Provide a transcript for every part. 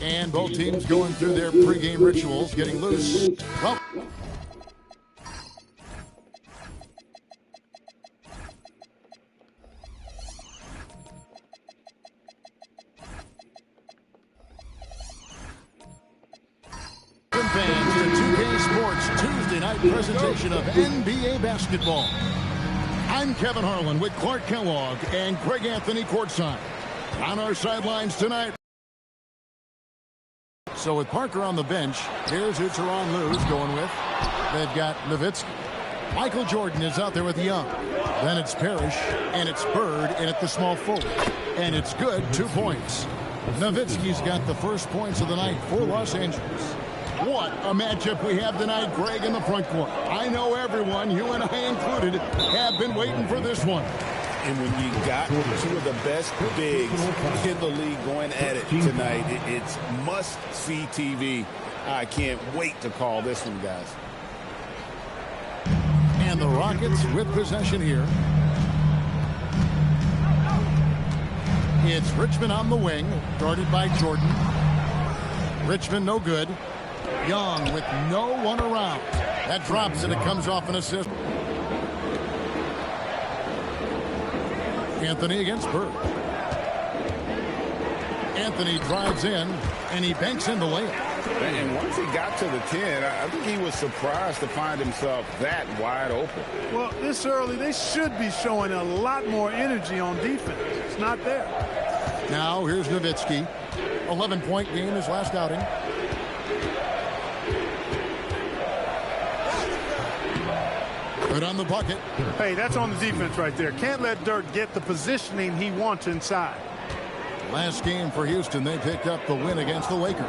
And both teams going through their pregame rituals, getting loose. Well, fans, the 2K Sports Tuesday night presentation of NBA basketball. I'm Kevin Harlan with Clark Kellogg and Greg Anthony courtside. On our sidelines tonight. So with Parker on the bench, here's who Tyronn Lue's going with. They've got Nowitzki. Michael Jordan is out there with Young. Then it's Parrish, and it's Bird in at the small forward. And it's good, 2 points. Nowitzki's got the first points of the night for Los Angeles. What a matchup we have tonight, Greg, in the front court. I know everyone, you and I included, have been waiting for this one. And when you got two of the best bigs in the league going at it tonight, it's must-see TV. I can't wait to call this one, guys. And the Rockets with possession here. It's Richmond on the wing, guarded by Jordan. Richmond no good. Young with no one around. That drops and it comes off an assist. Anthony against Bird. Anthony drives in, and he banks in the layup. And once he got to the 10, I think he was surprised to find himself that wide open. Well, this early, they should be showing a lot more energy on defense. It's not there. Now, here's Nowitzki. 11-point game his last outing. Good on the bucket. Hey, that's on the defense right there. Can't let Dirk get the positioning he wants inside. Last game for Houston, they picked up the win against the Lakers.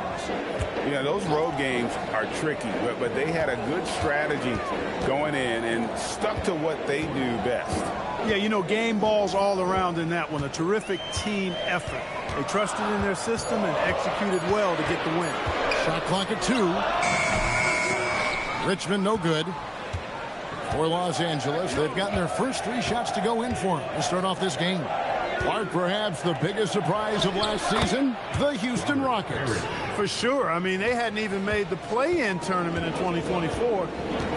Yeah, those road games are tricky, but they had a good strategy going in and stuck to what they do best. Yeah, you know, game balls all around in that one. A terrific team effort. They trusted in their system and executed well to get the win. Shot clock at 2. Richmond no good. For Los Angeles, they've gotten their first 3 shots to go in for them to start off this game. Or perhaps the biggest surprise of last season, the Houston Rockets. For sure. I mean, they hadn't even made the play-in tournament in 2024.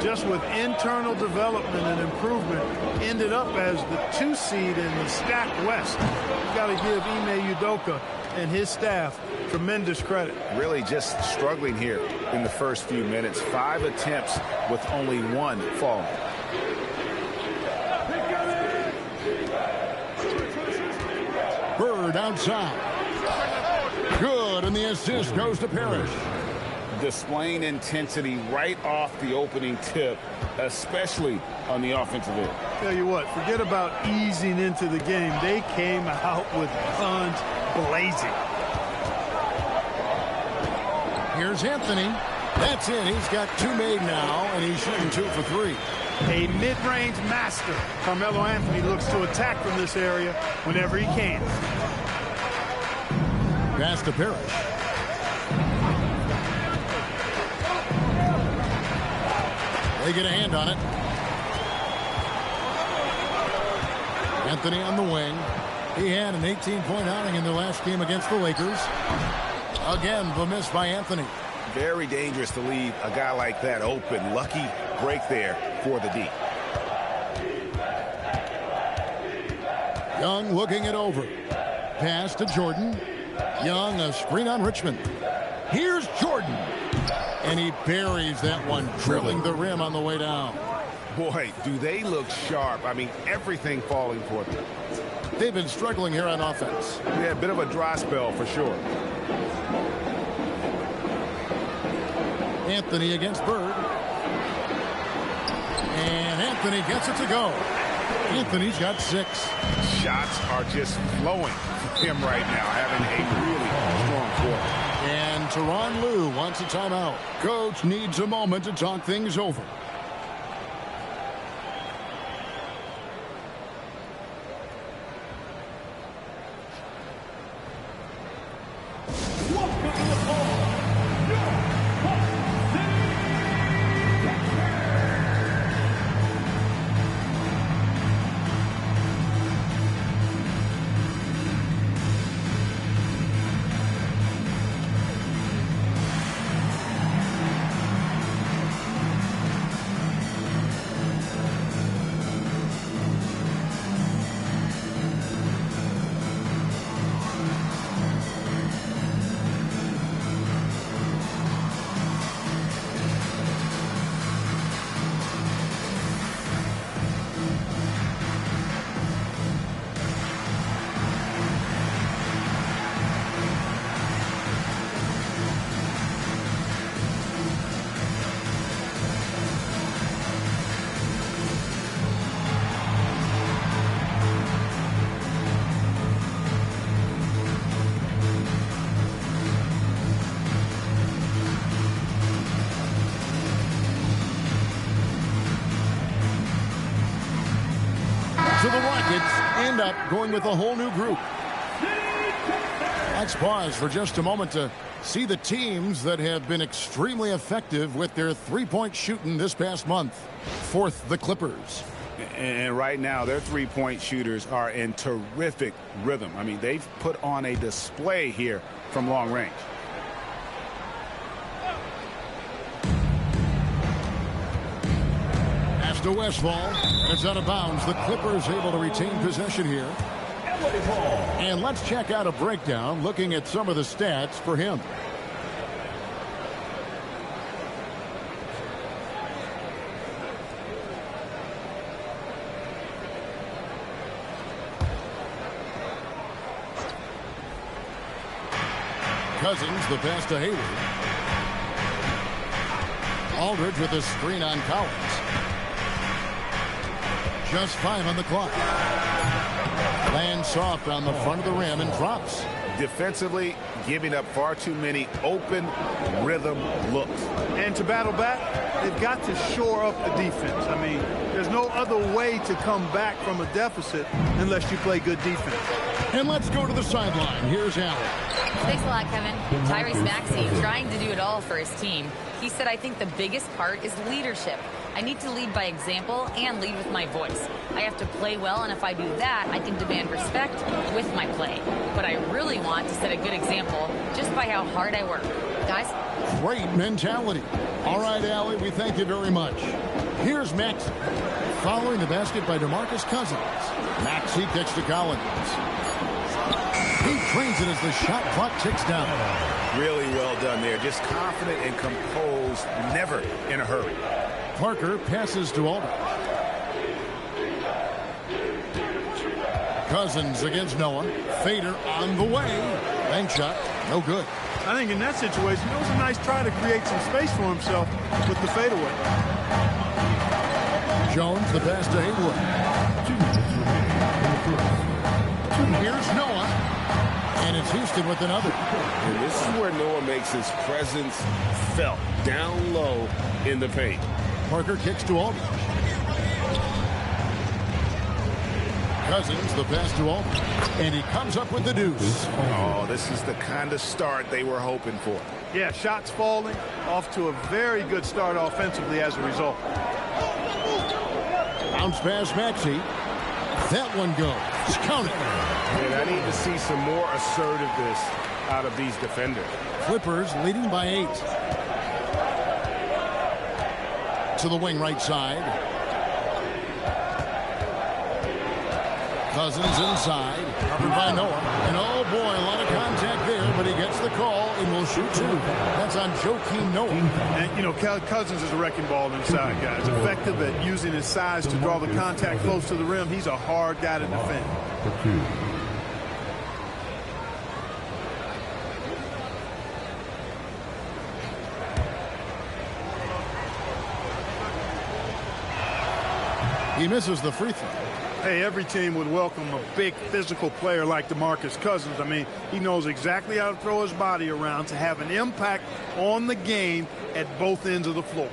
Just with internal development and improvement, ended up as the 2 seed in the stacked West. You've got to give Ime Udoka and his staff tremendous credit. Really just struggling here in the first few minutes. 5 attempts with only 1 falling. Bird outside. Good, and the assist goes to Parrish. Displaying intensity right off the opening tip, especially on the offensive end. Tell you what, forget about easing into the game. They came out with guns blazing. Here's Anthony. That's it. He's got 2 made now, and he's shooting 2 for 3. A mid-range master. Carmelo Anthony looks to attack from this area whenever he can. Pass to Parrish. They get a hand on it. Anthony on the wing. He had an 18-point outing in their last game against the Lakers. Again, the miss by Anthony. Very dangerous to leave a guy like that open. Lucky break there for the D. Young looking it over. Pass to Jordan. Young, a screen on Richmond. Here's Jordan. And he buries that one, drilling the rim on the way down. Boy, do they look sharp. I mean, everything falling for them. They've been struggling here on offense. Yeah, a bit of a dry spell for sure. Anthony against Bird. And Anthony gets it to go. Anthony's got 6. Shots are just flowing for him right now, having a really strong quarter. And Tyronn Lue wants a timeout. Coach needs a moment to talk things over. So the Rockets end up going with a whole new group. Let's pause for just a moment to see the teams that have been extremely effective with their three-point shooting this past month. Fourth, the Clippers. And right now, their three-point shooters are in terrific rhythm. I mean, they've put on a display here from long range. Pass to Westfall. It's out of bounds. The Clippers able to retain possession here. And let's check out a breakdown looking at some of the stats for him. Cousins, the pass to Hayward. Aldridge with a screen on Collins. Just 5 on the clock. Lands soft on the front of the rim and drops. Defensively, giving up far too many open rhythm looks. And to battle back, they've got to shore up the defense. I mean, there's no other way to come back from a deficit unless you play good defense. And let's go to the sideline. Here's Allen. Thanks a lot, Kevin. Tyrese Maxey trying to do it all for his team. He said, I think the biggest part is leadership. I need to lead by example and lead with my voice. I have to play well, and if I do that, I can demand respect with my play. But I really want to set a good example just by how hard I work. Guys? Great mentality. All right, Allie, we thank you very much. Here's Maxey. Following the basket by DeMarcus Cousins. Maxey kicks to Collins. He trains it as the shot clock ticks down. Really well done there. Just confident and composed, never in a hurry. Parker passes to Aldridge. Cousins against Noah. Fader on the way. Bank shot. No good. I think in that situation, it was a nice try to create some space for himself with the fadeaway. Jones, the pass to Hayward. Here's Noah. And it's Houston with another. And this is where Noah makes his presence felt down low in the paint. Parker kicks to Aldridge. Cousins, the pass to Aldridge. And he comes up with the deuce. Oh, this is the kind of start they were hoping for. Yeah, shots falling, off to a very good start offensively as a result. Bounce pass, Maxey. That one goes. Count it. And I need to see some more assertiveness out of these defenders. Clippers leading by 8. To the wing right side. Cousins inside. Covered by Noah. And oh boy, a lot of contact there, but he gets the call and will shoot 2. That's on Joakim Noah. And, you know, Cousins is a wrecking ball inside, guys. Effective at using his size to draw the contact close to the rim. He's a hard guy to defend. He misses the free throw. Hey, every team would welcome a big physical player like DeMarcus Cousins. I mean, he knows exactly how to throw his body around to have an impact on the game at both ends of the floor.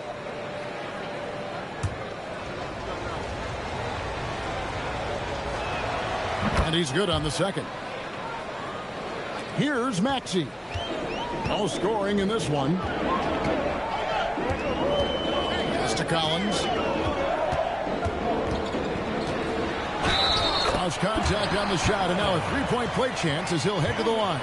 And he's good on the second. Here's Maxey. No scoring in this one. Pass to Collins. Contact on the shot, and now a three-point play chance as he'll head to the line.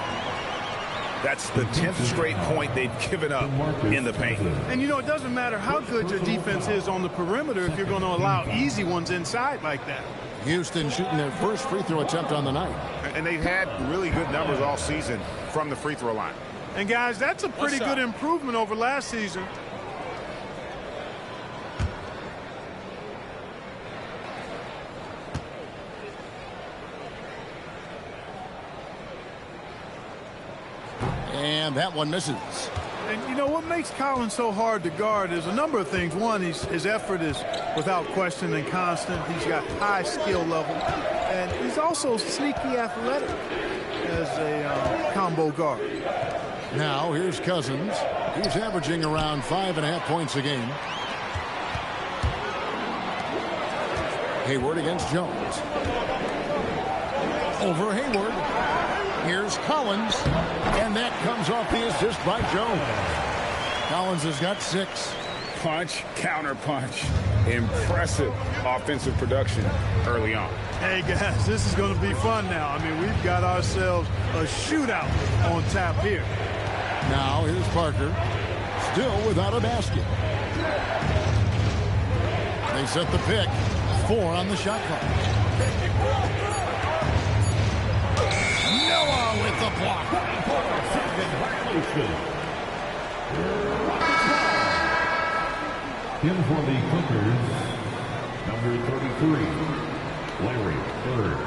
That's the 10th straight point they've given up in the paint. And, you know, it doesn't matter how good your defense is on the perimeter if you're going to allow easy ones inside like that. Houston shooting their first free throw attempt on the night. And they've had really good numbers all season from the free throw line. And, guys, that's a pretty good improvement over last season. And that one misses. And, you know, what makes Collins so hard to guard is a number of things. One, his effort is without question and constant. He's got high skill level. And he's also sneaky athletic as a combo guard. Now, here's Cousins. He's averaging around 5.5 points a game. Hayward against Jones. Over Hayward. Here's Collins, and that comes off the assist by Jones. Collins has got 6. Punch, counter punch. Impressive offensive production early on. Hey, guys, this is going to be fun now. I mean, we've got ourselves a shootout on tap here. Now, here's Parker, still without a basket. They set the pick. 4 on the shot clock. Noah with the block. In for the Clippers, number 33, Larry Bird.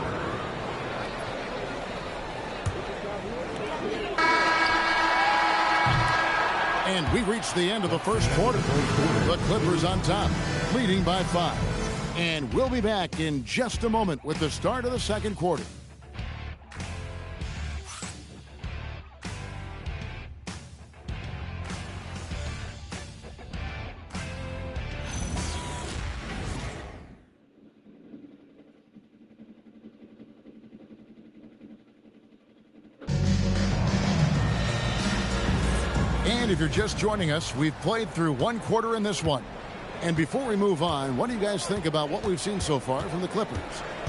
And we reached the end of the first quarter. The Clippers on top, leading by 5. And we'll be back in just a moment with the start of the second quarter. And if you're just joining us, we've played through one quarter in this one. And before we move on, what do you guys think about what we've seen so far from the Clippers?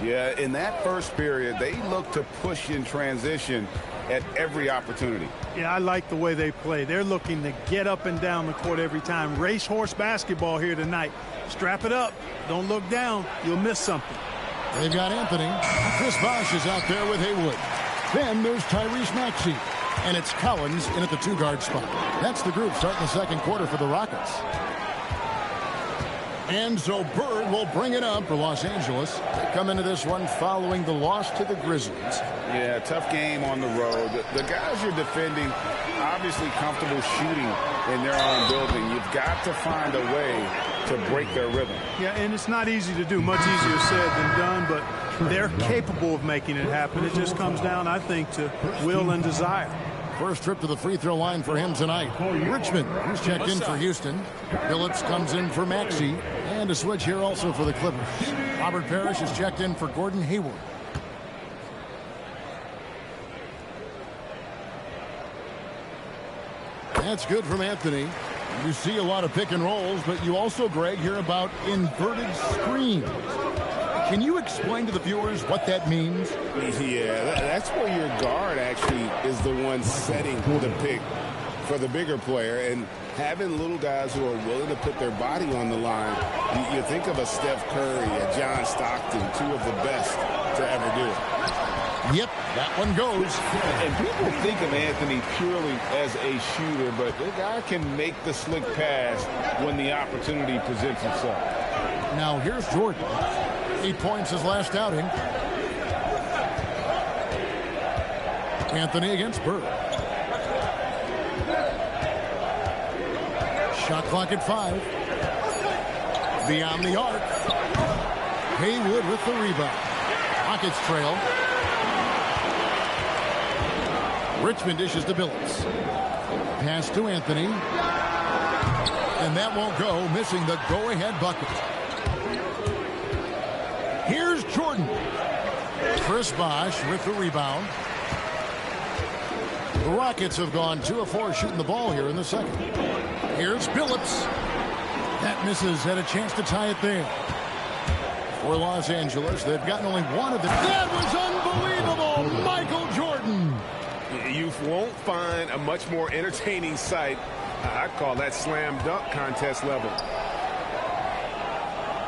Yeah, in that first period, they looked to push in transition at every opportunity. Yeah, I like the way they play. They're looking to get up and down the court every time. Racehorse basketball here tonight. Strap it up. Don't look down. You'll miss something. They've got Anthony. Chris Bosh is out there with Haywood. Then there's Tyrese Maxey. And it's Collins in at the 2-guard spot. That's the group starting the second quarter for the Rockets. And so Bird will bring it up for Los Angeles. They come into this one following the loss to the Grizzlies. Yeah, tough game on the road. The guys you're defending, obviously comfortable shooting in their own building. You've got to find a way to break their rhythm. Yeah, and it's not easy to do. Much easier said than done, but they're capable of making it happen. It just comes down, I think, to will and desire. First trip to the free throw line for him tonight. Richmond, who's checked in for Houston. Phillips comes in for Maxey. And a switch here also for the Clippers. Robert Parrish is checked in for Gordon Hayward. That's good from Anthony. You see a lot of pick and rolls, but you also, Greg, hear about inverted screens. Can you explain to the viewers what that means? Yeah, that's where your guard actually is the one setting the pick for the bigger player, and having little guys who are willing to put their body on the line. You think of a Steph Curry, a John Stockton, two of the best to ever do it. Yep, that one goes. And people think of Anthony purely as a shooter, but the guy can make the slick pass when the opportunity presents itself. Now here's Jordan. 8 points his last outing. Anthony against Bird. Shot clock at 5. Beyond the arc. Haywood with the rebound. Rockets trail. Richmond dishes to Billups. Pass to Anthony. And that won't go, missing the go-ahead bucket. Here's Jordan. Chris Bosh with the rebound. The Rockets have gone 2 of 4 shooting the ball here in the second. Here's Billups. That misses, had a chance to tie it there. For Los Angeles, they've gotten only one of them. That was unbelievable! Michael Jordan! You won't find a much more entertaining sight. I call that slam dunk contest level.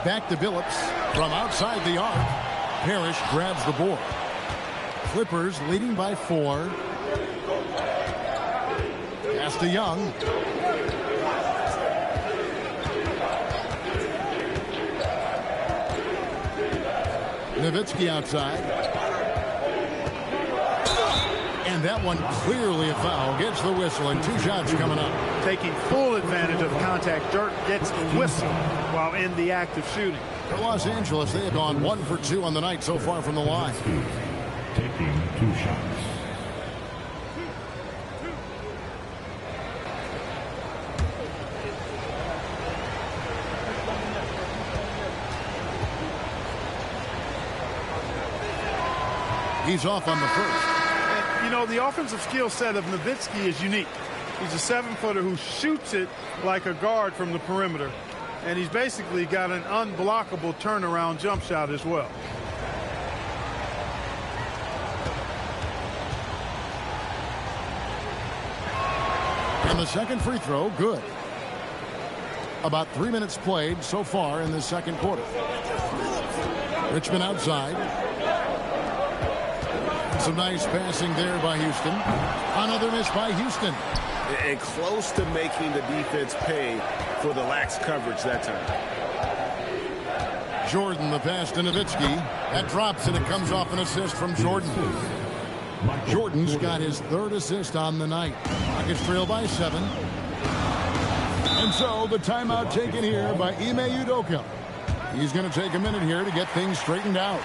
Back to Billups from outside the arc. Parrish grabs the board. Clippers leading by 4. Pass to Young. Nowitzki outside. And that one clearly a foul. Gets the whistle, and 2 shots coming up. Taking full advantage of contact. Dirk gets the whistle while in the act of shooting. For Los Angeles, they have gone 1 for 2 on the night so far from the line. Taking 2 shots. He's off on the first. And, you know, the offensive skill set of Nowitzki is unique. He's a 7-footer who shoots it like a guard from the perimeter. And he's basically got an unblockable turnaround jump shot as well. And the second free throw, good. About 3 minutes played so far in the second quarter. Richmond outside. Some nice passing there by Houston. Another miss by Houston. And close to making the defense pay for the lax coverage that time. Jordan, the pass to Nowitzki. That drops, and it comes off an assist from Jordan. Jordan's got his 3rd assist on the night. Rockets trail by 7. And so the timeout taken here by Ime Udoka. He's going to take a minute here to get things straightened out.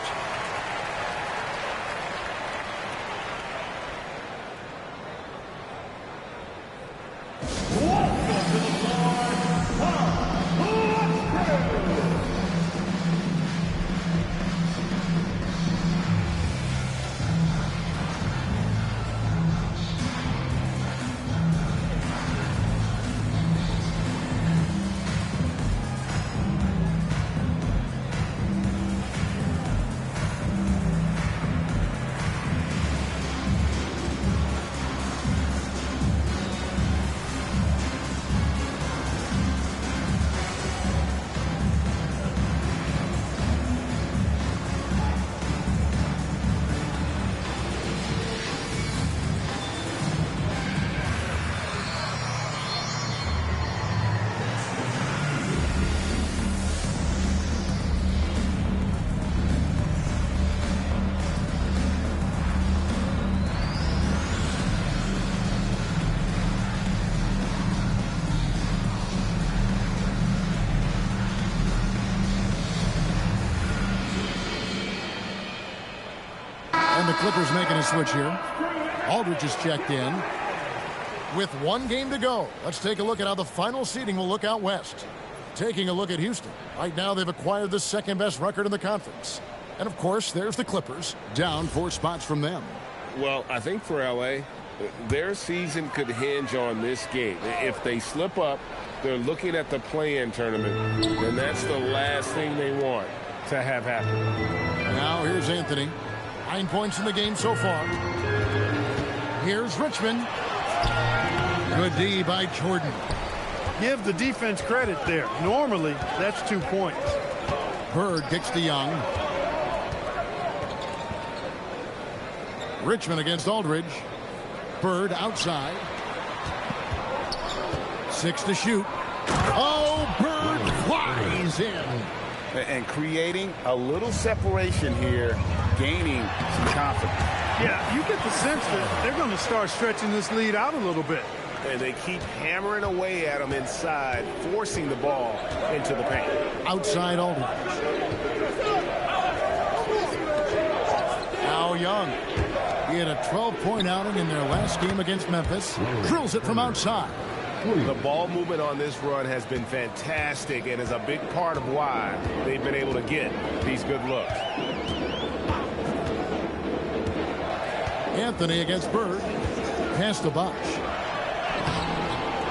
And the Clippers making a switch here. Aldridge is checked in. With 1 game to go, let's take a look at how the final seeding will look out west. Taking a look at Houston. Right now, they've acquired the 2nd-best record in the conference. And, of course, there's the Clippers, down 4 spots from them. Well, I think for L.A., their season could hinge on this game. If they slip up, they're looking at the play-in tournament, and that's the last thing they want. to have happen. Now here's Anthony. 9 points in the game so far. Here's Richmond. Good D by Jordan. Give the defense credit there. Normally, that's 2 points. Bird kicks to Young. Richmond against Aldridge. Bird outside. 6 to shoot. Oh, Bird flies in. And creating a little separation here, gaining some confidence. Yeah, you get the sense that they're going to start stretching this lead out a little bit. And they keep hammering away at him inside, forcing the ball into the paint. Outside Aldridge. Now Young. He had a 12-point outing in their last game against Memphis. Drills it from outside. The ball movement on this run has been fantastic and is a big part of why they've been able to get these good looks. Anthony against Bird. Pass to Bosch.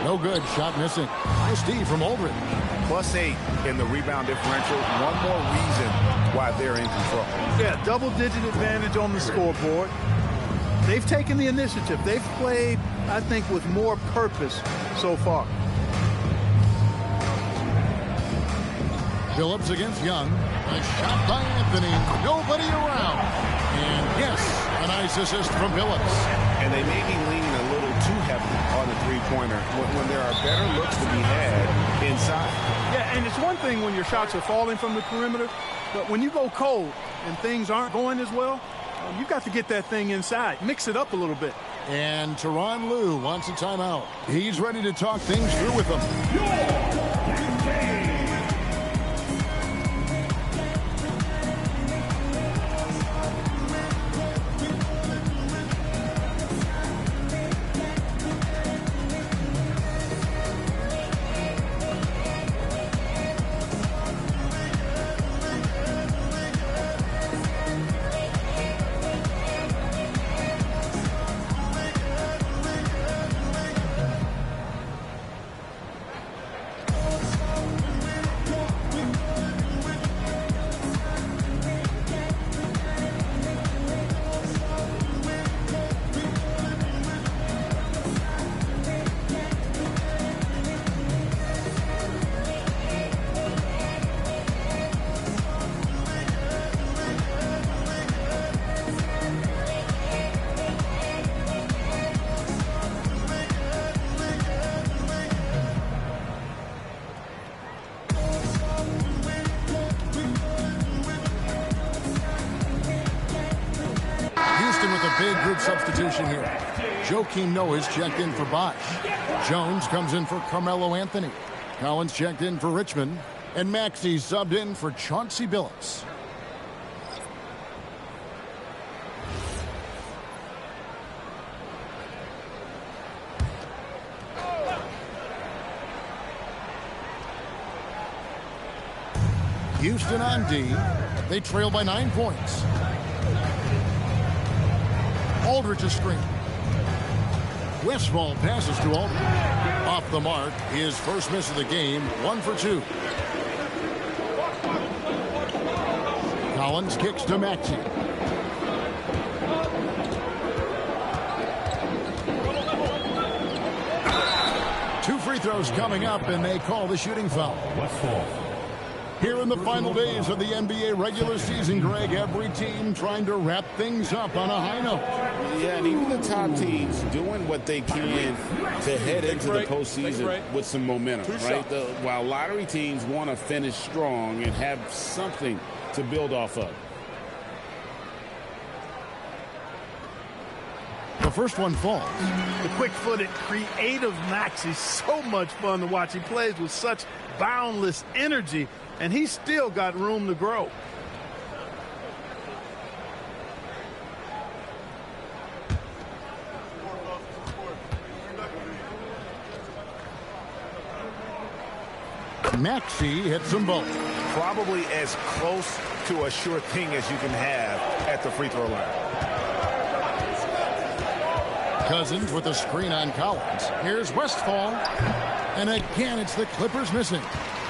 No good. Shot missing. Nice D from Aldridge. +8 in the rebound differential. One more reason why they're in control. Yeah, double-digit advantage on the scoreboard. They've taken the initiative. They've played, I think, with more purpose so far. Phillips against Young. A shot by Anthony. Nobody around. And yes, a nice assist from Phillips. And they may be leaning a little too heavily on the three-pointer when there are better looks to be had inside. Yeah, and it's one thing when your shots are falling from the perimeter, but when you go cold and things aren't going as well, you've got to get that thing inside. Mix it up a little bit. And Tyronn Lue wants a timeout. He's ready to talk things through with them. Big group substitution here. Joakim Noah's checked in for Bosch. Jones comes in for Carmelo Anthony. Collins checked in for Richmond. And Maxey subbed in for Chauncey Billups. Houston on D. They trail by 9 points. Aldridge a screen. Westfall passes to Aldridge. Off the mark, his first miss of the game, 1 for 2. Collins kicks to Maxey. Two free throws coming up, and they call the shooting foul. Westfall. Here in the final days of the NBA regular season, Greg, every team trying to wrap things up on a high note. Yeah, and even the top teams doing what they can to head into the postseason with some momentum, right? While lottery teams want to finish strong and have something to build off of. The first one falls. The quick-footed, creative Maxey, so much fun to watch. He plays with such boundless energy, and he's still got room to grow. Maxey hits them both. Probably as close to a sure thing as you can have at the free throw line. Cousins with a screen on Collins. Here's Westfall. And again, it's the Clippers missing.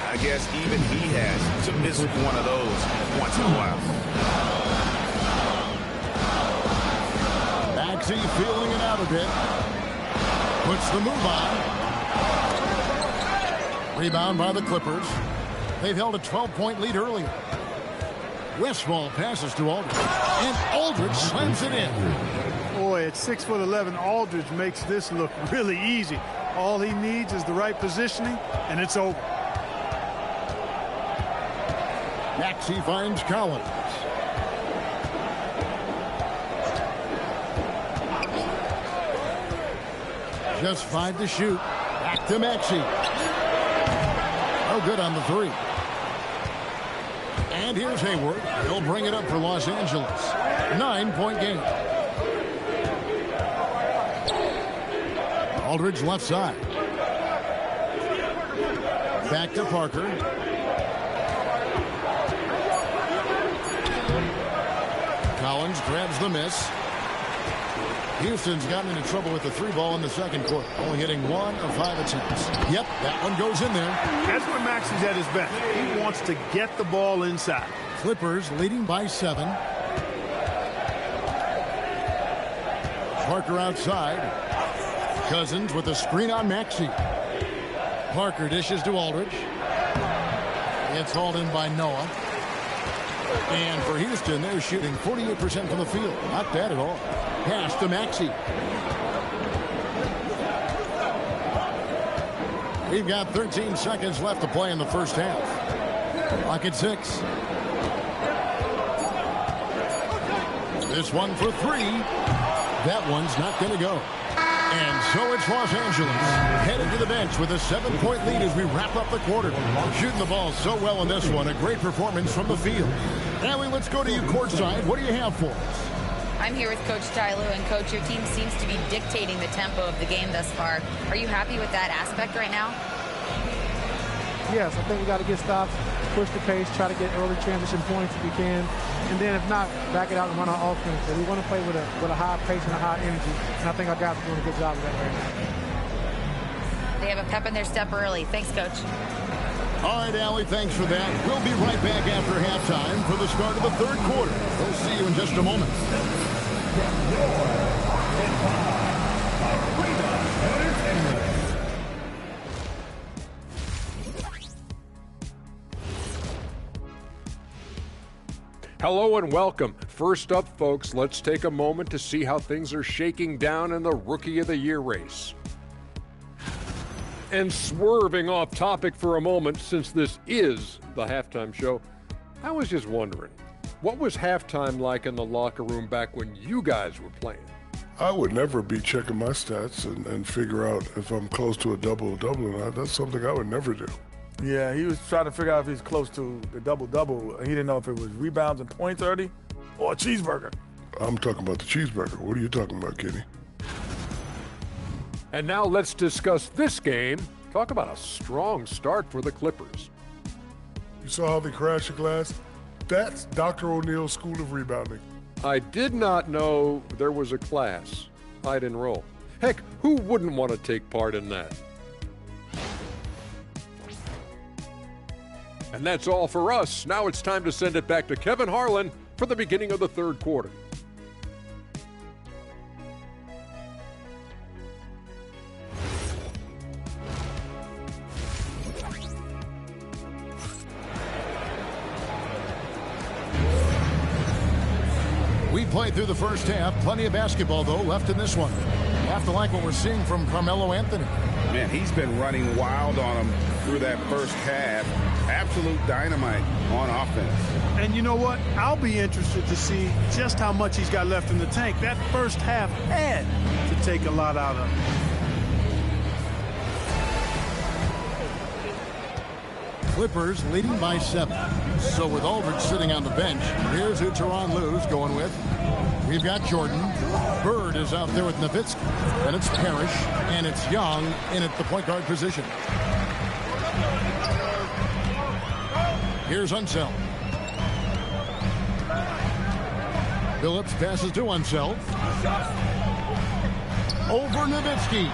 I guess even he has to miss one of those once in a while. Maxey feeling it out a bit. Puts the move on. Rebound by the Clippers. They've held a 12-point lead earlier. Westphal passes to Aldridge. And Aldridge slams it in. Boy, at 6'11", Aldridge makes this look really easy. All he needs is the right positioning, and it's over. Maxey finds Collins. Just 5 to shoot. Back to Maxey. No good on the 3. And here's Hayward. He'll bring it up for Los Angeles. 9-point game. Aldridge left side. Back to Parker. Collins grabs the miss. Houston's gotten into trouble with the 3 ball in the second quarter. Only hitting 1 of 5 attempts. Yep, that one goes in there. That's where Maxey's at his best. He wants to get the ball inside. Clippers leading by 7. Parker outside. Cousins with a screen on Maxey. Parker dishes to Aldridge. It's hauled in by Noah. And for Houston, they're shooting 48% from the field. Not bad at all. Pass to Maxey. We've got 13 seconds left to play in the first half. Clock at 6. This one for 3. That one's not going to go. And so it's Los Angeles headed to the bench with a 7-point lead as we wrap up the quarter. Shooting the ball so well in this one. A great performance from the field. Ellie, let's go to you courtside. What do you have for us? I'm here with Coach Ty Lue, and Coach, your team seems to be dictating the tempo of the game thus far. Are you happy with that aspect right now? Yes, I think we got to get stops, push the pace, try to get early transition points if we can, and then if not, back it out and run our offense. So we want to play with a high pace and a high energy, and I think our guys are doing a good job of that right now. They have a pep in their step early. Thanks, Coach. All right, Allie, thanks for that. We'll be right back after halftime for the start of the third quarter. We'll see you in just a moment. Hello and welcome. First up, folks, let's take a moment to see how things are shaking down in the Rookie of the Year race. And swerving off topic for a moment, since this is the halftime show, I was just wondering, what was halftime like in the locker room back when you guys were playing? I would never be checking my stats and figure out if I'm close to a double-double or not. That's something I would never do. Yeah, he was trying to figure out if he's close to the double-double. He didn't know if it was rebounds and points early or a cheeseburger. I'm talking about the cheeseburger. What are you talking about, Kenny? And now let's discuss this game. Talk about a strong start for the Clippers. You saw how they crashed the glass? That's Dr. O'Neill's School of Rebounding. I did not know there was a class I'd enroll. Heck, who wouldn't want to take part in that? And that's all for us. Now it's time to send it back to Kevin Harlan for the beginning of the third quarter. We played through the first half. Plenty of basketball, though, left in this one. Have to like what we're seeing from Carmelo Anthony. Man, he's been running wild on him through that first half. Absolute dynamite on offense. And you know what? I'll be interested to see just how much he's got left in the tank. That first half had to take a lot out of him. Clippers leading by 7. So with Aldridge sitting on the bench, here's who Tyronn Lue's going with. We've got Jordan. Bird is out there with Nowitzki. And it's Parrish. And it's Young in at the point guard position. Here's Unseld. Phillips passes to Unseld. Over Nowitzki.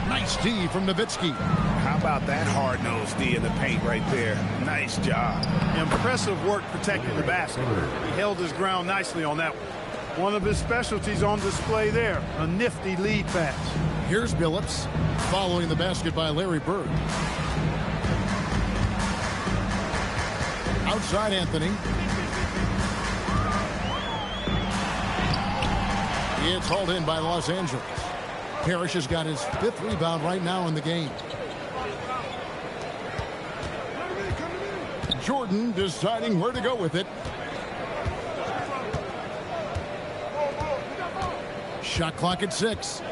Nice D from Nowitzki. How about that hard-nosed D in the paint right there? Nice job. Impressive work protecting the basket. He held his ground nicely on that one. One of his specialties on display there, a nifty lead pass. Here's Billups following the basket by Larry Bird. Outside Anthony. It's hauled in by Los Angeles. Parrish has got his 5th rebound right now in the game. Jordan deciding where to go with it. Shot clock at 6.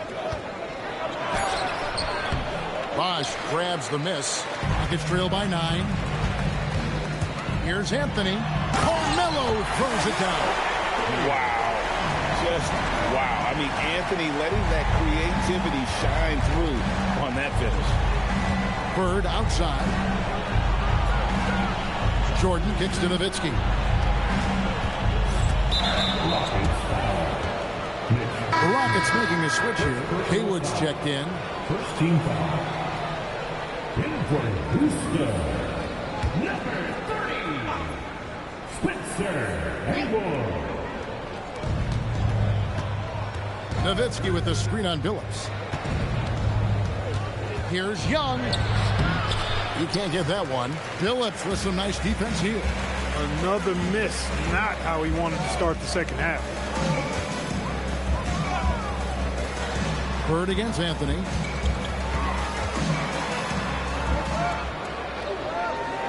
Bosch grabs the miss. Rockets trail by 9. Here's Anthony. Carmelo throws it down. Wow. Just wow. I mean, Anthony letting that creativity shine through on that finish. Bird outside. Jordan kicks to Nowitzki. The Rockets making a switch here. Haywood's checked in. First team foul. In for Houston, number 30, Spencer Haywood. Nowitzki with the screen on Billups. Here's Young. He can't get that one. Billups with some nice defense here. Another miss. Not how he wanted to start the second half. Bird against Anthony.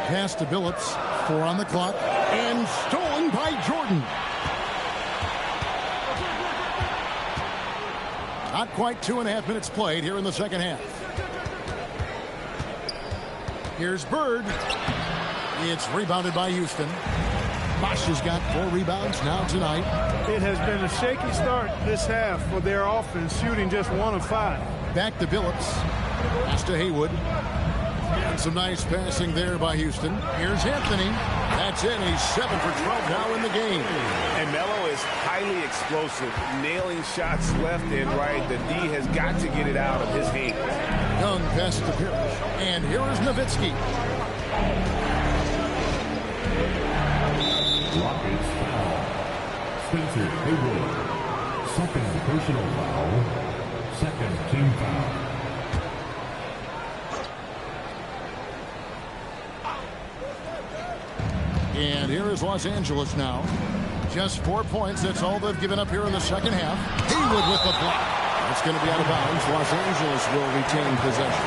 Pass to Billups. 4 on the clock. And stolen by Jordan. Not quite 2.5 minutes played here in the second half. Here's Bird. It's rebounded by Houston. Bosch has got 4 rebounds now tonight. It has been a shaky start this half for their offense, shooting just 1 of 5. Back to Billups. Pass to Haywood. And some nice passing there by Houston. Here's Anthony. That's it. He's 7 for 12 now in the game. And Melo is highly explosive, nailing shots left and right. The D has got to get it out of his hand. Young pass to Parrish. And here is Nowitzki. Rockets foul. Spencer Haywood. Second personal foul. Second team foul. And here is Los Angeles now. Just 4 points. That's all they've given up here in the second half. Haywood with the block. It's going to be out of bounds. Los Angeles will retain possession.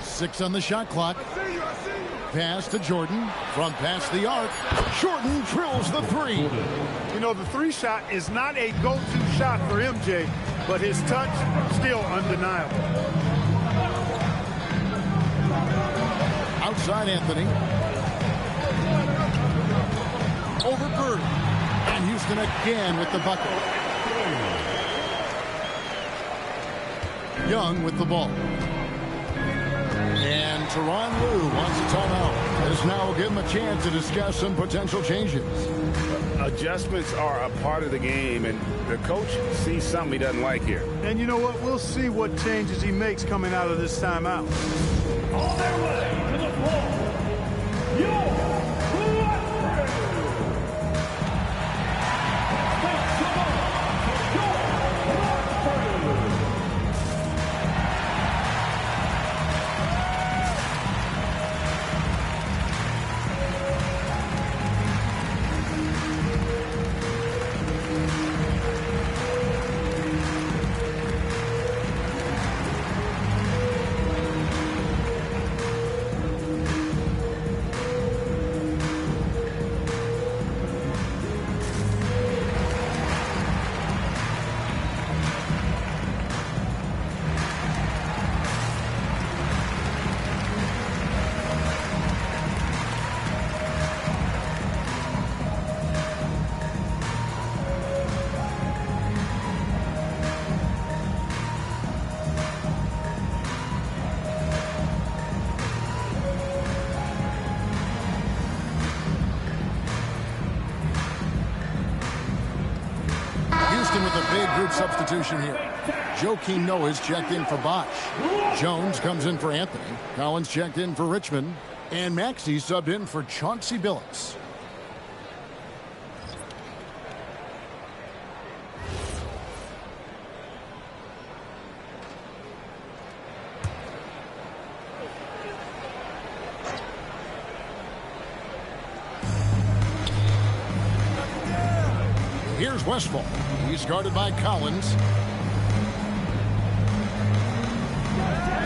Six on the shot clock. Pass to Jordan. From past the arc. Jordan drills the 3. You know, the 3 shot is not a go-to shot for MJ, but his touch still undeniable. Outside Anthony. Over Bird. And Houston again with the bucket. Young with the ball. And Tyronn Lue wants a timeout. As now will give him a chance to discuss some potential changes. Adjustments are a part of the game, and the coach sees something he doesn't like here. And you know what? We'll see what changes he makes coming out of this timeout. On their way to the floor, your substitution here. Joakim Noah's checked in for Bosch. Jones comes in for Anthony. Collins checked in for Richmond. And Maxey subbed in for Chauncey Billups. Here's Westphal. He's guarded by Collins.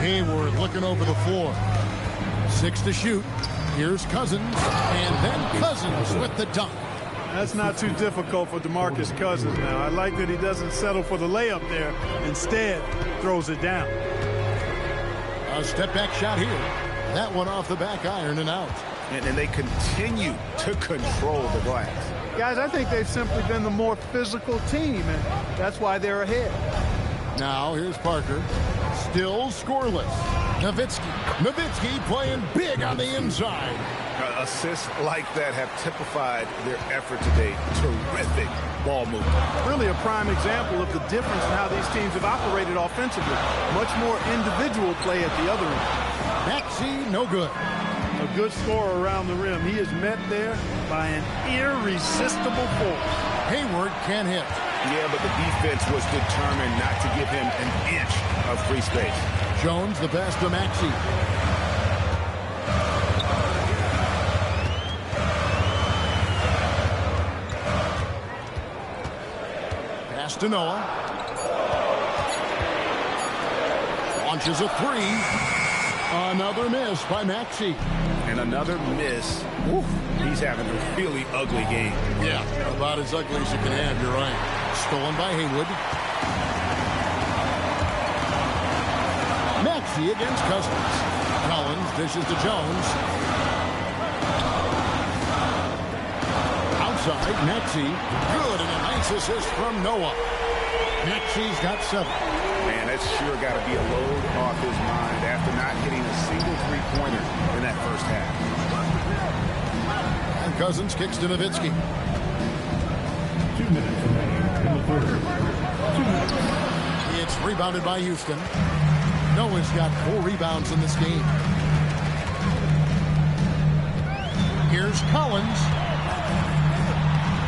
Hayward looking over the floor. 6 to shoot. Here's Cousins. And then Cousins with the dunk. That's not too difficult for DeMarcus Cousins now. I like that he doesn't settle for the layup there. Instead, throws it down. A step back shot here. That one off the back iron and out. And they continue to control the glass. Guys, I think they've simply been the more physical team, and that's why they're ahead. Now, here's Parker. Still scoreless. Nowitzki playing big on the inside. Assists like that have typified their effort today. Terrific ball movement. Really a prime example of the difference in how these teams have operated offensively. Much more individual play at the other end. Maxey, no good. A good scorer around the rim. He is met there by an irresistible force. Hayward can't hit. Yeah, but the defense was determined not to give him an inch of free space. Jones, the pass to Maxey. Pass to Noah. Launches a three. Another miss by Maxey. And another miss. Oof, he's having a really ugly game. Yeah, about as ugly as you can have, you're right. Stolen by Haywood. Maxey against Cousins. Collins dishes to Jones. Outside, Maxey. Good, and a nice assist from Noah. Maxey's got 7. Man, that's sure got to be a load off his mind after not hitting a single three-pointer in that first half. And Cousins kicks to Nowitzki. 2 minutes remaining in the third. 2 minutes. It's rebounded by Houston. Noah's got 4 rebounds in this game. Here's Collins.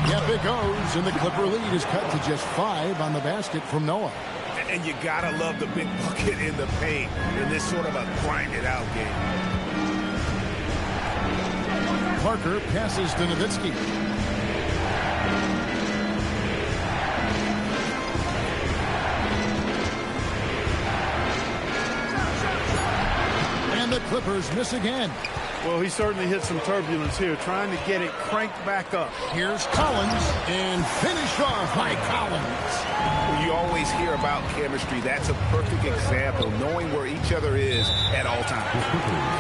Yep, it goes, and the Clipper lead is cut to just 5 on the basket from Noah. And you got to love the big bucket in the paint in this sort of a grind-it-out game. Parker passes to Nowitzki. And the Clippers miss again. Well, he certainly hit some turbulence here, trying to get it cranked back up. Here's Collins, and finished off by Collins. You always hear about chemistry. That's a perfect example, knowing where each other is at all times.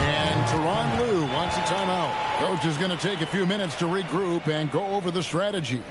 And Tyronn Lue wants a timeout. Coach is going to take a few minutes to regroup and go over the strategy.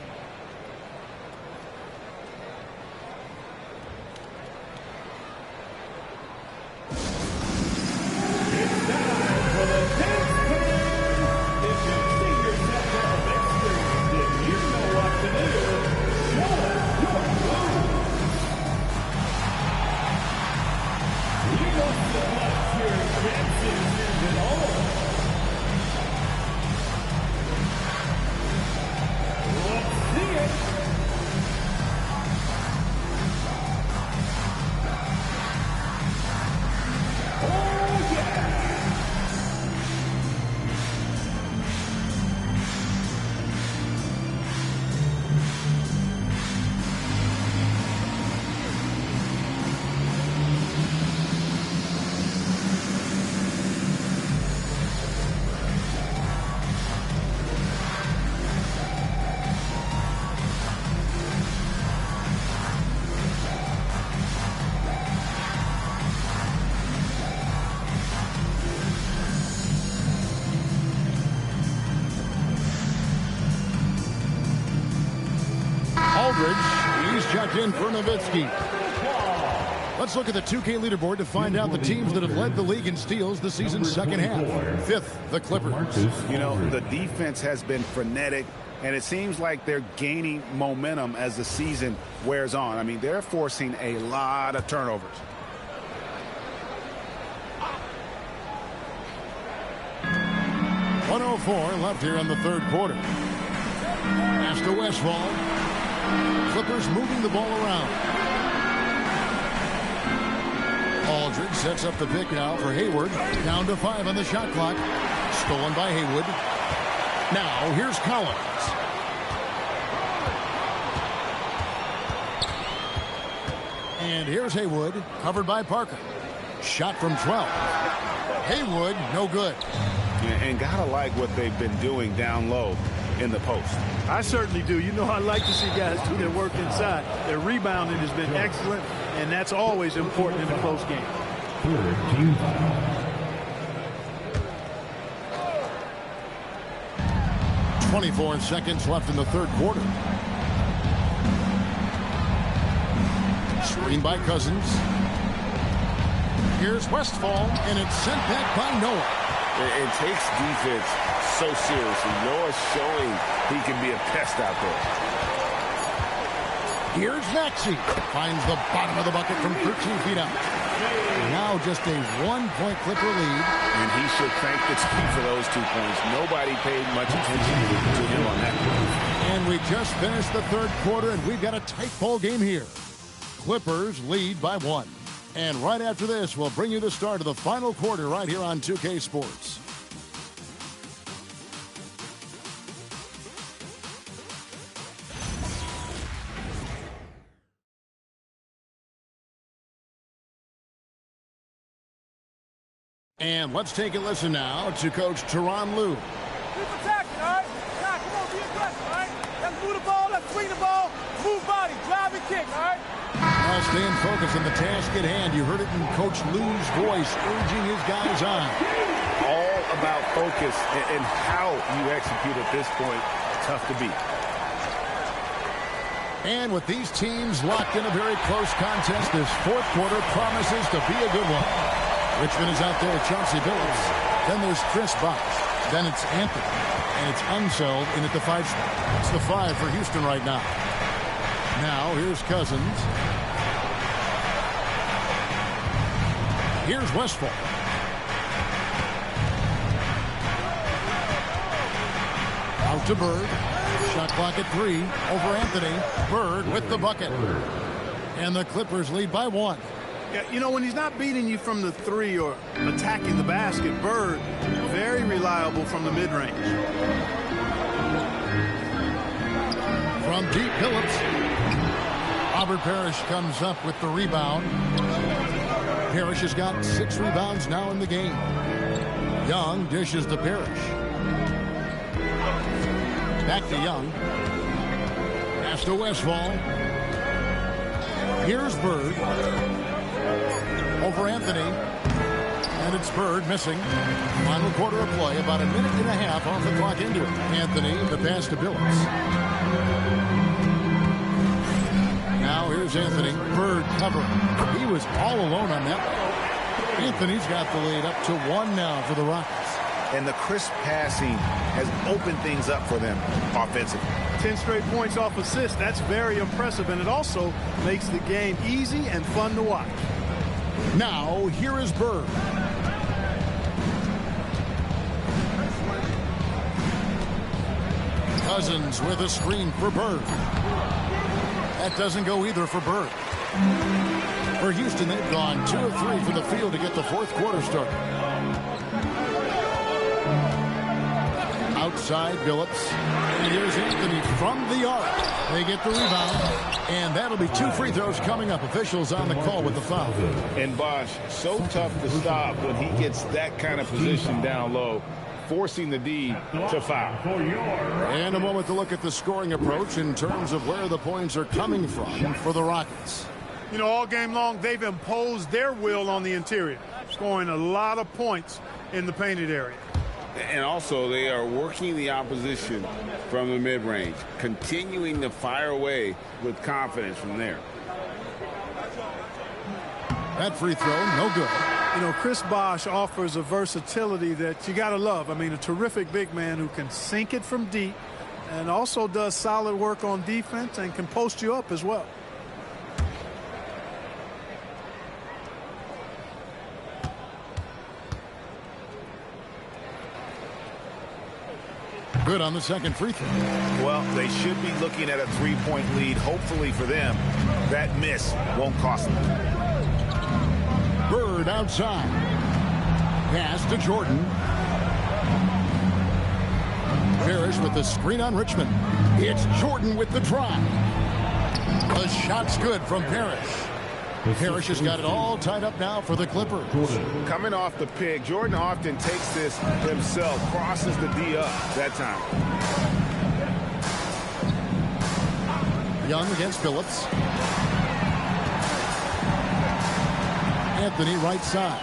He's checked in for Nowitzki. Let's look at the 2K leaderboard to find out the teams that have led the league in steals the season's second half. 5th, the Clippers. You know, the defense has been frenetic. and it seems like they're gaining momentum as the season wears on. I mean, they're forcing a lot of turnovers. .104 left here in the third quarter. Pass to Westfall. Clippers moving the ball around. Aldridge sets up the pick now for Hayward. Down to 5 on the shot clock. Stolen by Haywood. Now here's Collins. And here's Haywood, covered by Parker. Shot from 12. Haywood, no good. And gotta like what they've been doing down low in the post. I certainly do. You know, I like to see guys do their work inside. Their rebounding has been excellent, and that's always important in a close game. 24 seconds left in the third quarter. Screen by Cousins. Here's Westfall, and it's sent back by Noah. It takes defense so seriously. Noah's showing he can be a pest out there. Here's Maxey. Finds the bottom of the bucket from 13 feet out. Now just a 1-point Clipper lead. And he should thank the team for those 2 points. Nobody paid much attention to him on that one. And we just finished the third quarter, and we've got a tight ball game here. Clippers lead by 1. And right after this, we'll bring you the start of the final quarter right here on 2K Sports. And let's take a listen now to Coach Tyronn Lue. Keep attacking, all right? Now, come on, be aggressive, all right? Let's move the ball, let's swing the ball, move body, drive and kick, all right? Now staying focused on the task at hand. You heard it in Coach Lue's voice, urging his guys on. All about focus and how you execute at this point. Tough to beat. And with these teams locked in a very close contest, this fourth quarter promises to be a good one. Richmond is out there with Chauncey Billups. Then there's Chris Bosh. Then it's Anthony. And it's Unseld in at the 5 spot. It's the 5 for Houston right now. Now here's Cousins. Here's Westfall. Out to Bird. Shot clock at 3. Over Anthony. Bird with the bucket. And the Clippers lead by 1. Yeah, you know, when he's not beating you from the 3 or attacking the basket, Bird, very reliable from the mid-range. From deep, Billups. Robert Parrish comes up with the rebound. Parrish has got 6 rebounds now in the game. Young dishes to Parrish. Back to Young. Pass to Westfall. Here's Bird. Over Anthony. And it's Bird missing. Final quarter of play. About a minute and a half off the clock into it. Anthony, the pass to Billups. Now here's Anthony. Bird covering. He was all alone on that one. Anthony's got the lead up to 1 now for the Rockets. And the crisp passing has opened things up for them offensively. 10 straight points off assists. That's very impressive, and it also makes the game easy and fun to watch. Now, here is Bird. Cousins with a screen for Bird. That doesn't go either for Bird. For Houston, they've gone 2 of 3 from the field to get the fourth quarter started. Outside, Billups. And here's Anthony from the arc. They get the rebound. And that'll be 2 free throws coming up. Officials on the call with the foul. And Bosh, so tough to stop when he gets that kind of position down low, forcing the D to foul. And a moment to look at the scoring approach in terms of where the points are coming from for the Rockets. You know, all game long, they've imposed their will on the interior, scoring a lot of points in the painted area. And also, they are working the opposition from the mid-range, continuing to fire away with confidence from there. That free throw, no good. You know, Chris Bosh offers a versatility that you got to love. I mean, a terrific big man who can sink it from deep, and also does solid work on defense and can post you up as well. Good on the second free throw. Well, they should be looking at a three-point lead. Hopefully for them, that miss won't cost them. Bird outside. Pass to Jordan. Parrish with the screen on Richmond. It's Jordan with the drive. The shot's good from Parrish. Parrish has got it all tied up now for the Clippers. Coming off the pick, Jordan often takes this himself, crosses the D up that time. Young against Phillips. Anthony right side.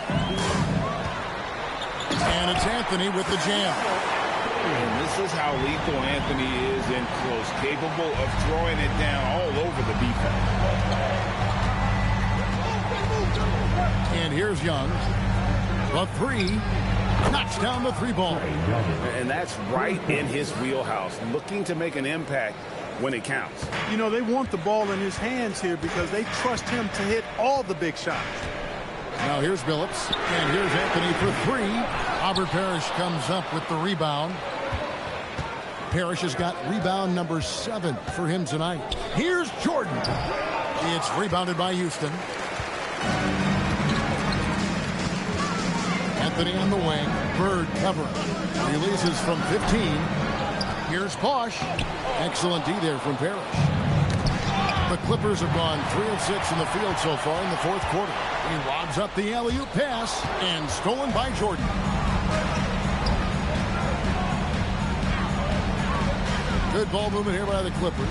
And it's Anthony with the jam. And this is how lethal Anthony is in close, capable of throwing it down all over the defense. And here's Young. The three. Knocks down the three ball. And that's right in his wheelhouse, looking to make an impact when it counts. You know, they want the ball in his hands here because they trust him to hit all the big shots. Now here's Phillips. And here's Anthony for three. Robert Parrish comes up with the rebound. Parrish has got rebound number 7 for him tonight. Here's Jordan. It's rebounded by Houston. Anthony on the wing. Bird covering. Releases from 15. Here's Bosch. Excellent D there from Parrish. The Clippers have gone 3 of 6 in the field so far in the fourth quarter. He lobs up the alley-oop pass and stolen by Jordan. Good ball movement here by the Clippers.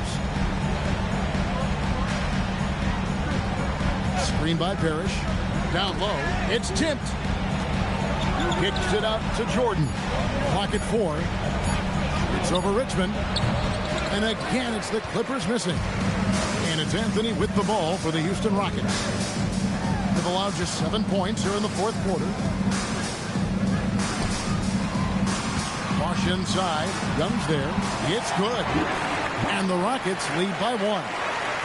Screen by Parrish. Down low. It's tipped. Kicks it out to Jordan. Clock at 4. It's over Richmond. And again, it's the Clippers missing. And it's Anthony with the ball for the Houston Rockets. They've allowed just 7 points here in the fourth quarter. Bosch inside. Young's there. It's good. And the Rockets lead by 1.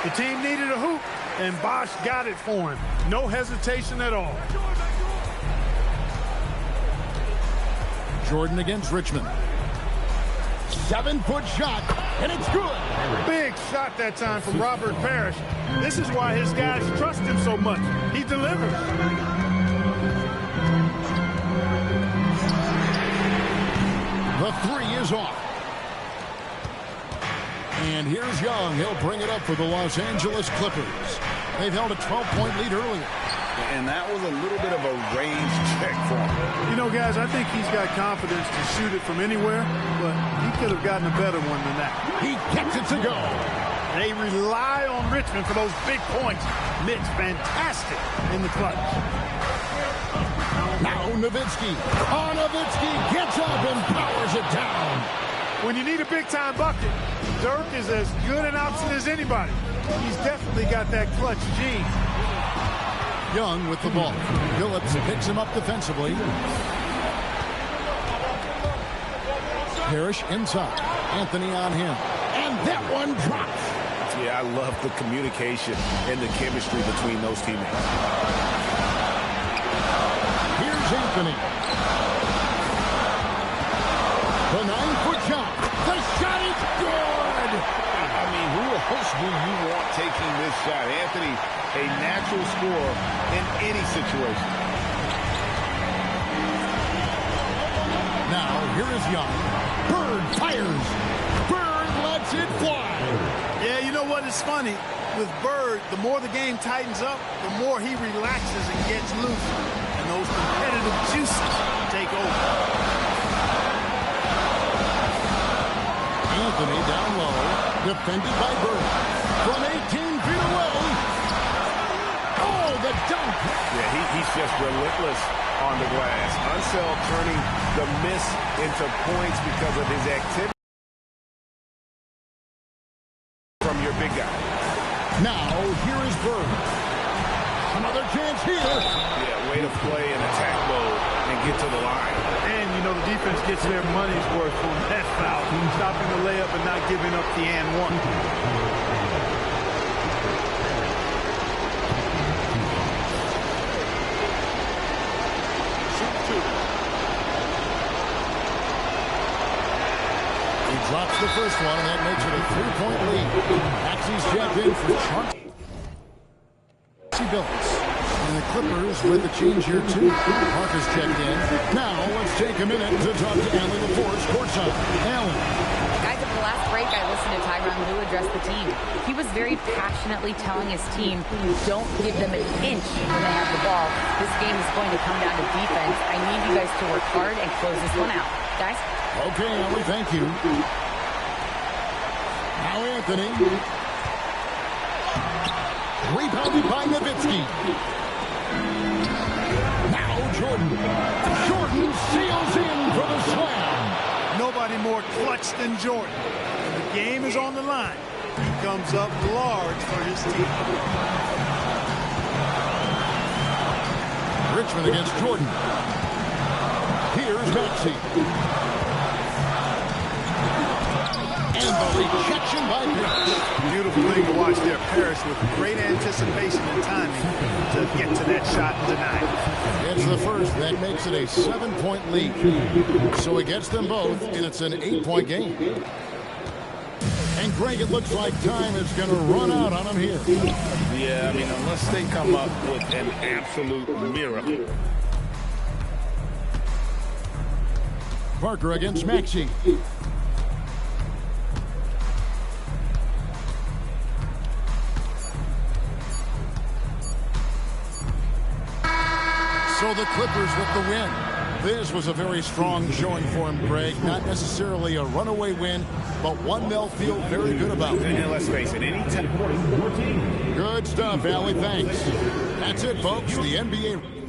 The team needed a hoop, and Bosch got it for him. No hesitation at all. Jordan against Richmond. 7-foot shot, and it's good. Big shot that time from Robert Parrish. This is why his guys trust him so much. He delivers. The three is off. And here's Young. He'll bring it up for the Los Angeles Clippers. They've held a 12-point lead earlier. And that was a little bit of a range check for him. You know, guys, I think he's got confidence to shoot it from anywhere, but he could have gotten a better one than that. He gets it to go. They rely on Richmond for those big points. Mitch, fantastic in the clutch. Now Nowitzki. Nowitzki gets up and powers it down. When you need a big-time bucket, Dirk is as good an option as anybody. He's definitely got that clutch gene. Young with the ball. Phillips picks him up defensively. Parrish inside. Anthony on him. And that one drops. Yeah, I love the communication and the chemistry between those teammates. Here's Anthony. The 9-foot shot. The shot is good. I mean, who else do you want taking this shot? Anthony, a natural scorer in any situation. Now, here is Young. Bird fires. Bird lets it fly. Yeah, you know what? It's funny. With Bird, the more the game tightens up, the more he relaxes and gets loose. And those competitive juices take over. Anthony down low. Defended by Bird. From 18 feet away. Oh, the dunk. Yeah, he's just relentless on the glass. Unseld turning the miss into points because of his activity from your big guy. Now, here is Bird. chance here. Yeah, way to play in attack mode and get to the line. And, you know, the defense gets their money's worth on that foul, stopping the layup and not giving up the and one. He drops the first one, and that makes it a 3-point lead. Maxey's checked in for Sebio. And the Clippers with the change here, too. Parker's checked in. Now, let's take a minute to talk to Allen LaForce courtside. Allen. Guys, at the last break, I listened to Tyronn Lue address the team. He was very passionately telling his team, don't give them an inch when they have the ball. This game is going to come down to defense. I need you guys to work hard and close this one out. Guys? Okay, Allen, thank you. Now Anthony. Rebounded by Nowitzki. Now Jordan. Jordan seals in for the slam. Nobody more clutch than Jordan. When the game is on the line, he comes up large for his team. Richmond against Jordan. Here's Maxey. And the rejection by Parrish. Beautiful thing to watch there. Parrish with great anticipation and timing to get to that shot and deny it. It's the first. That makes it a 7-point lead. So he gets them both, and it's an 8-point game. And Greg, it looks like time is going to run out on him here. Yeah, I mean, unless they come up with an absolute miracle. Parker against Maxey. So the Clippers with the win. This was a very strong showing for him, Greg. Not necessarily a runaway win, but one they'll feel very good about. And let's face it, any time. Good stuff, Allie. Thanks. That's it, folks. The NBA.